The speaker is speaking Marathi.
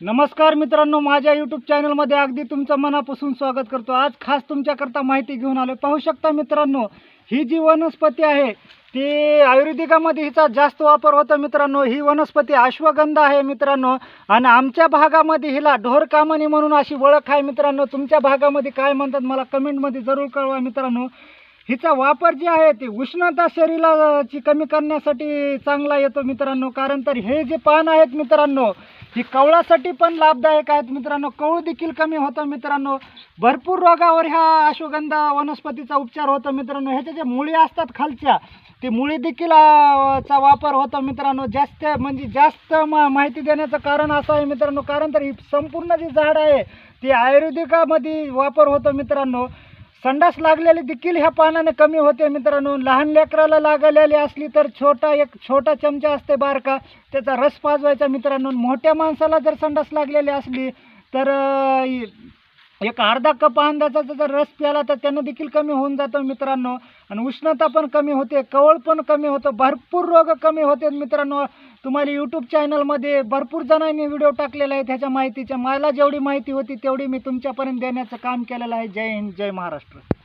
नमस्कार मित्रांनो, माझ्या यूट्यूब चॅनलमध्ये अगदी तुमचं मनापासून स्वागत करतो। आज खास तुमच्याकरता माहिती घेऊन आलो। पाहू शकता मित्रांनो, ही जी वनस्पती आहे ती आयुर्वेदिकामध्ये हिचा जास्त वापर होतो मित्रांनो। ही वनस्पती अश्वगंधा आहे मित्रांनो, आणि आमच्या भागामध्ये हिला ढोरकामणी म्हणून अशी ओळख आहे मित्रांनो। तुमच्या भागामध्ये काय म्हणतात मला कमेंटमध्ये जरूर कळवा मित्रांनो। हिचा वापर जे आहे ते उष्णता शरीराची कमी करण्यासाठी चांगला येतो मित्रांनो। कारण तर हे जे पान आहेत मित्रांनो, ही कवळासाठी पण लाभदायक आहेत मित्रांनो। कवळ देखील कमी होतं मित्रांनो। भरपूर रोगावर ह्या अश्वगंधा वनस्पतीचा उपचार होतो मित्रांनो। ह्याच्या जे मुळी असतात खालच्या, ते मुळी देखील चा वापर होतो मित्रांनो। जास्त माहिती देण्याचं कारण असं आहे मित्रांनो, कारण तर ही संपूर्ण जी झाड आहे ती आयुर्वेदिकामध्ये वापर होतो मित्रांनो। संडास लागलेली देखील ह्या पानाने कमी होते मित्रांनो। लहान लेकराला लागलेली असली तर एक छोटा चमचा असते बारका, त्याचा रस पाजवायचा मित्रांनो। मोठ्या माणसाला जर संडास लागलेली असली तर एक अर्धा कप अंदाजाचा जर रस प्याला तर त्यानं देखील कमी होऊन जातं मित्रांनो। आणि उष्णता पण कमी होते, कवळ पण कमी होतं, भरपूर रोग कमी होते मित्रांनो। तुम्हाला यूट्यूब चॅनलमध्ये भरपूर जणांनी व्हिडिओ टाकलेला आहे त्याच्या माहितीच्या। मला जेवढी माहिती होती तेवढी मी तुमच्यापर्यंत देण्याचं काम केलेलं आहे। जय हिंद, जय महाराष्ट्र।